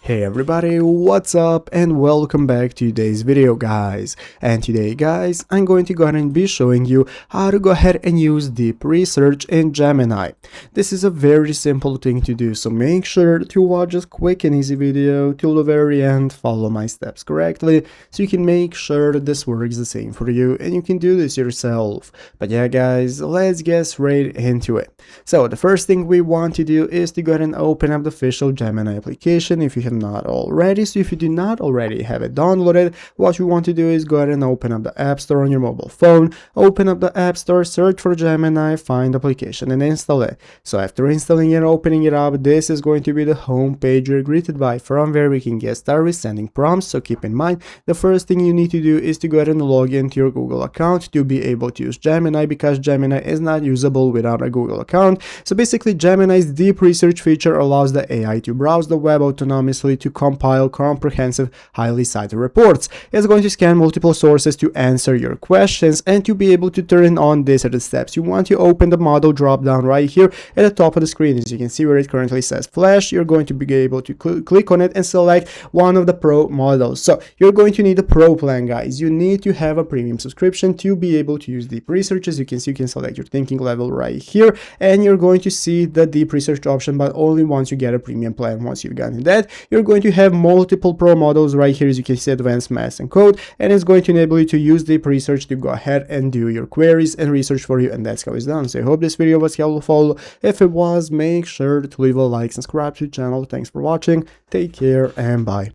Hey everybody, what's up and welcome back to today's video guys. And today guys, I'm going to go ahead and be showing you how to go ahead and use deep research in Gemini. This is a very simple thing to do, so make sure to watch this quick and easy video till the very end, follow my steps correctly, so you can make sure that this works the same for you and you can do this yourself. But yeah guys, let's get straight into it. So the first thing we want to do is to go ahead and open up the official Gemini application if you have not already. So if you do not already have it downloaded, what you want to do is go ahead and open up the App Store on your mobile phone, open up the App Store, search for Gemini, find the application and install it. So after installing and opening it up, this is going to be the home page you're greeted by. From where we can get started with sending prompts. So keep in mind, the first thing you need to do is to go ahead and log into your Google account to be able to use Gemini, because Gemini is not usable without a Google account. So basically Gemini's deep research feature allows the AI to browse the web autonomously to compile comprehensive, highly cited reports. It's going to scan multiple sources to answer your questions, and to be able to turn on this are the steps. You want to open the model drop down right here at the top of the screen. As you can see where it currently says Flash, you're going to be able to click on it and select one of the Pro models. So you're going to need a Pro plan guys. You need to have a premium subscription to be able to use deep research. As you can see, you can select your thinking level right here, and you're going to see the deep research option, but only once you get a premium plan. Once you've gotten that, you're going to have multiple Pro models right here. As you can see, advanced math and code, and it's going to enable you to use deep research to go ahead and do your queries and research for you, and that's how it's done. So I hope this video was helpful. If it was, make sure to leave a like, subscribe to the channel. Thanks for watching, take care, and bye.